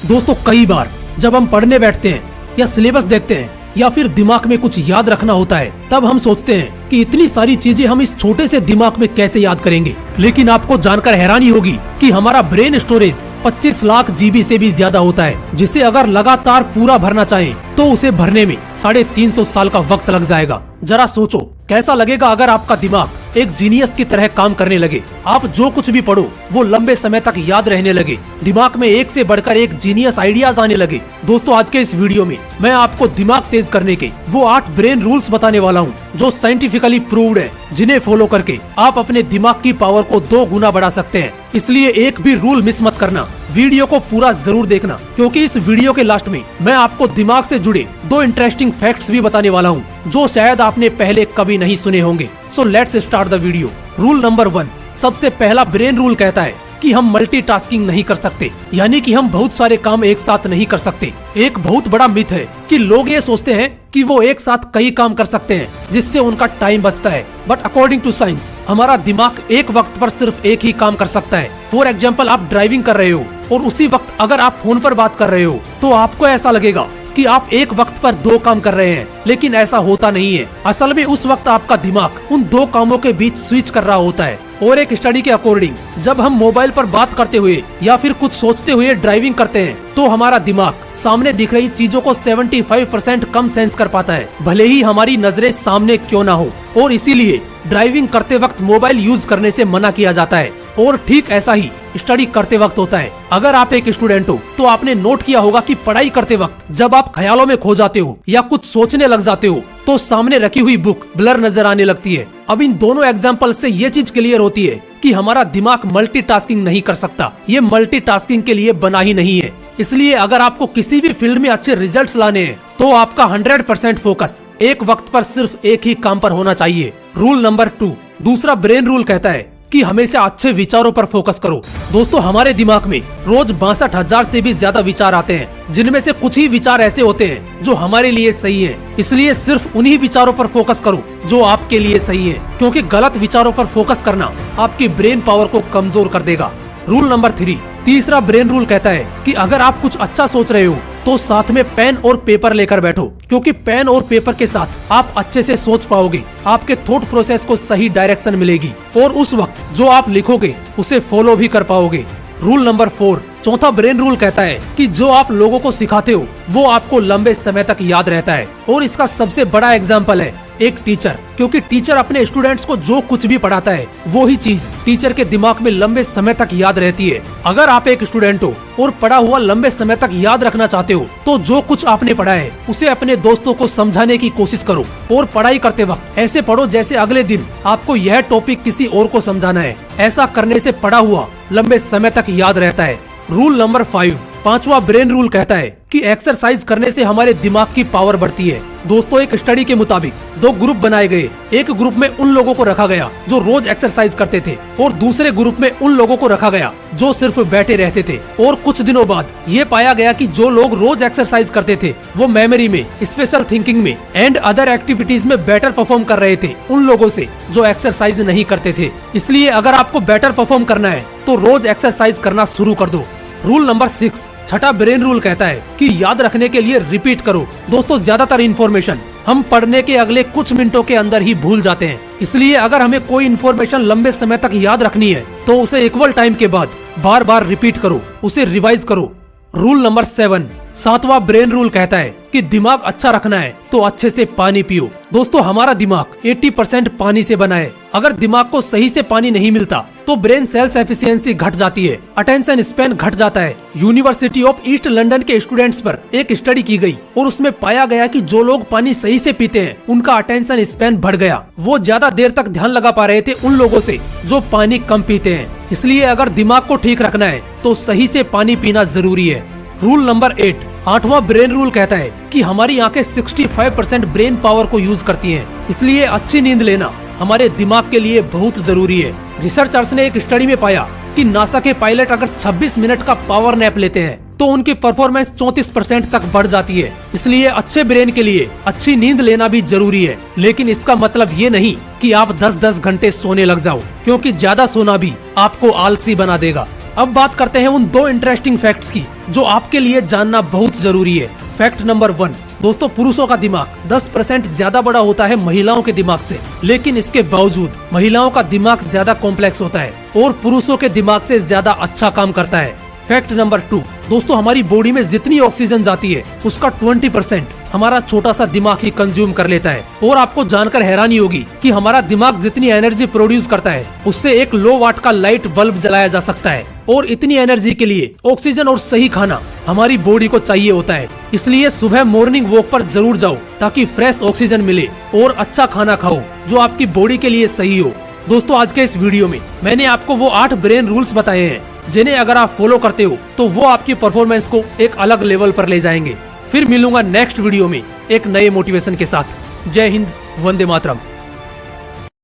दोस्तों कई बार जब हम पढ़ने बैठते हैं या सिलेबस देखते हैं या फिर दिमाग में कुछ याद रखना होता है, तब हम सोचते हैं कि इतनी सारी चीजें हम इस छोटे से दिमाग में कैसे याद करेंगे। लेकिन आपको जानकर हैरानी होगी कि हमारा ब्रेन स्टोरेज 25 लाख जीबी से भी ज्यादा होता है, जिसे अगर लगातार पूरा भरना चाहें तो उसे भरने में 350 साल का वक्त लग जाएगा। जरा सोचो कैसा लगेगा अगर आपका दिमाग एक जीनियस की तरह काम करने लगे। आप जो कुछ भी पढ़ो वो लंबे समय तक याद रहने लगे, दिमाग में एक से बढ़कर एक जीनियस आइडियाज आने लगे। दोस्तों आज के इस वीडियो में मैं आपको दिमाग तेज करने के वो 8 ब्रेन रूल्स बताने वाला हूँ जो साइंटिफिकली प्रूव्ड है, जिन्हें फॉलो करके आप अपने दिमाग की पावर को 2 गुना बढ़ा सकते हैं। इसलिए एक भी रूल मिस मत करना, वीडियो को पूरा जरूर देखना, क्योंकि इस वीडियो के लास्ट में मैं आपको दिमाग से जुड़े 2 इंटरेस्टिंग फैक्ट्स भी बताने वाला हूँ जो शायद आपने पहले कभी नहीं सुने होंगे। So let's start the video. Rule number 1, सबसे पहला ब्रेन रूल कहता है कि हम मल्टीटास्किंग नहीं कर सकते, यानी कि हम बहुत सारे काम एक साथ नहीं कर सकते। एक बहुत बड़ा मिथ है कि लोग ये सोचते हैं कि वो एक साथ कई काम कर सकते हैं जिससे उनका टाइम बचता है, बट अकॉर्डिंग टू साइंस हमारा दिमाग एक वक्त पर सिर्फ एक ही काम कर सकता है। फॉर एग्जाम्पल, आप ड्राइविंग कर रहे हो और उसी वक्त अगर आप फोन पर बात कर रहे हो तो आपको ऐसा लगेगा कि आप एक वक्त पर 2 काम कर रहे हैं, लेकिन ऐसा होता नहीं है। असल में उस वक्त आपका दिमाग उन 2 कामों के बीच स्विच कर रहा होता है। और एक स्टडी के अकॉर्डिंग जब हम मोबाइल पर बात करते हुए या फिर कुछ सोचते हुए ड्राइविंग करते हैं तो हमारा दिमाग सामने दिख रही चीजों को 75% कम सेंस कर पाता है, भले ही हमारी नजरें सामने क्यों ना हो। और इसीलिए ड्राइविंग करते वक्त मोबाइल यूज करने से मना किया जाता है। और ठीक ऐसा ही स्टडी करते वक्त होता है। अगर आप एक स्टूडेंट हो तो आपने नोट किया होगा कि पढ़ाई करते वक्त जब आप ख्यालों में खो जाते हो या कुछ सोचने लग जाते हो तो सामने रखी हुई बुक ब्लर नजर आने लगती है। अब इन दोनों एग्जाम्पल से ये चीज क्लियर होती है कि हमारा दिमाग मल्टीटास्किंग नहीं कर सकता, ये मल्टीटास्किंग के लिए बना ही नहीं है। इसलिए अगर आपको किसी भी फील्ड में अच्छे रिजल्ट्स लाने हैं तो आपका 100% फोकस एक वक्त पर सिर्फ एक ही काम पर होना चाहिए। रूल नंबर 2, दूसरा ब्रेन रूल कहता है कि हमेशा अच्छे विचारों पर फोकस करो। दोस्तों हमारे दिमाग में रोज 62,000 से भी ज्यादा विचार आते हैं, जिनमें से कुछ ही विचार ऐसे होते हैं जो हमारे लिए सही है। इसलिए सिर्फ उन्हीं विचारों पर फोकस करो जो आपके लिए सही है, क्योंकि गलत विचारों पर फोकस करना आपकी ब्रेन पावर को कमजोर कर देगा। रूल नंबर 3, तीसरा ब्रेन रूल कहता है कि अगर आप कुछ अच्छा सोच रहे हो तो साथ में पेन और पेपर लेकर बैठो, क्योंकि पेन और पेपर के साथ आप अच्छे से सोच पाओगे, आपके थॉट प्रोसेस को सही डायरेक्शन मिलेगी और उस वक्त जो आप लिखोगे उसे फॉलो भी कर पाओगे। रूल नंबर 4, चौथा ब्रेन रूल कहता है कि जो आप लोगों को सिखाते हो वो आपको लंबे समय तक याद रहता है। और इसका सबसे बड़ा एग्जाम्पल है एक टीचर, क्योंकि टीचर अपने स्टूडेंट्स को जो कुछ भी पढ़ाता है वो ही चीज टीचर के दिमाग में लंबे समय तक याद रहती है। अगर आप एक स्टूडेंट हो और पढ़ा हुआ लंबे समय तक याद रखना चाहते हो तो जो कुछ आपने पढ़ा है उसे अपने दोस्तों को समझाने की कोशिश करो। और पढ़ाई करते वक्त ऐसे पढ़ो जैसे अगले दिन आपको यह टॉपिक किसी और को समझाना है। ऐसा करने से पढ़ा हुआ लंबे समय तक याद रहता है। रूल नंबर 5, पांचवा ब्रेन रूल कहता है कि एक्सरसाइज करने से हमारे दिमाग की पावर बढ़ती है। दोस्तों एक स्टडी के मुताबिक 2 ग्रुप बनाए गए। एक ग्रुप में उन लोगों को रखा गया जो रोज एक्सरसाइज करते थे और दूसरे ग्रुप में उन लोगों को रखा गया जो सिर्फ बैठे रहते थे। और कुछ दिनों बाद ये पाया गया कि जो लोग रोज एक्सरसाइज करते थे वो मेमोरी में, स्पेशल थिंकिंग में एंड अदर एक्टिविटीज में बेटर परफॉर्म कर रहे थे उन लोगों से जो एक्सरसाइज नहीं करते थे। इसलिए अगर आपको बेटर परफॉर्म करना है तो रोज एक्सरसाइज करना शुरू कर दो। रूल नंबर 6, छठा ब्रेन रूल कहता है कि याद रखने के लिए रिपीट करो। दोस्तों ज्यादातर इन्फॉर्मेशन हम पढ़ने के अगले कुछ मिनटों के अंदर ही भूल जाते हैं, इसलिए अगर हमें कोई इन्फॉर्मेशन लंबे समय तक याद रखनी है तो उसे इक्वल टाइम के बाद बार बार रिपीट करो, उसे रिवाइज करो। रूल नंबर 7, सातवां ब्रेन रूल कहता है कि दिमाग अच्छा रखना है तो अच्छे से पानी पियो। दोस्तों हमारा दिमाग 80% पानी से बना है। अगर दिमाग को सही से पानी नहीं मिलता तो ब्रेन सेल्स एफिशिएंसी घट जाती है, अटेंशन स्पैन घट जाता है। यूनिवर्सिटी ऑफ ईस्ट लंदन के स्टूडेंट्स पर एक स्टडी की गई और उसमें पाया गया कि जो लोग पानी सही से पीते हैं उनका अटेंशन स्पैन बढ़ गया। वो ज्यादा देर तक ध्यान लगा पा रहे थे उन लोगों से जो पानी कम पीते हैं। इसलिए अगर दिमाग को ठीक रखना है तो सही से पानी पीना जरूरी है। रूल नंबर 8, आठवां ब्रेन रूल कहता है कि हमारी आंखें 65% ब्रेन पावर को यूज करती हैं, इसलिए अच्छी नींद लेना हमारे दिमाग के लिए बहुत जरूरी है। रिसर्चर्स ने एक स्टडी में पाया कि नासा के पायलट अगर 26 मिनट का पावर नैप लेते हैं तो उनकी परफॉर्मेंस 34% तक बढ़ जाती है। इसलिए अच्छे ब्रेन के लिए अच्छी नींद लेना भी जरूरी है। लेकिन इसका मतलब ये नहीं कि आप 10-10 घंटे सोने लग जाओ, क्योंकि ज्यादा सोना भी आपको आलसी बना देगा। अब बात करते हैं उन 2 इंटरेस्टिंग फैक्ट्स की जो आपके लिए जानना बहुत जरूरी है। फैक्ट नंबर 1, दोस्तों पुरुषों का दिमाग 10% ज्यादा बड़ा होता है महिलाओं के दिमाग से, लेकिन इसके बावजूद महिलाओं का दिमाग ज्यादा कॉम्प्लेक्स होता है और पुरुषों के दिमाग से ज्यादा अच्छा काम करता है। फैक्ट नंबर 2, दोस्तों हमारी बॉडी में जितनी ऑक्सीजन जाती है उसका 20% हमारा छोटा सा दिमाग ही कंज्यूम कर लेता है। और आपको जानकर हैरानी होगी कि हमारा दिमाग जितनी एनर्जी प्रोड्यूस करता है उससे एक लो वाट का लाइट बल्ब जलाया जा सकता है। और इतनी एनर्जी के लिए ऑक्सीजन और सही खाना हमारी बॉडी को चाहिए होता है। इसलिए सुबह मॉर्निंग वॉक पर जरूर जाओ ताकि फ्रेश ऑक्सीजन मिले और अच्छा खाना खाओ जो आपकी बॉडी के लिए सही हो। दोस्तों आज के इस वीडियो में मैंने आपको वो 8 ब्रेन रूल्स बताए हैं जिन्हें अगर आप फॉलो करते हो तो वो आपकी परफॉर्मेंस को एक अलग लेवल पर ले जाएंगे। फिर मिलूंगा नेक्स्ट वीडियो में एक नए मोटिवेशन के साथ। जय हिंद, वंदे मातरम।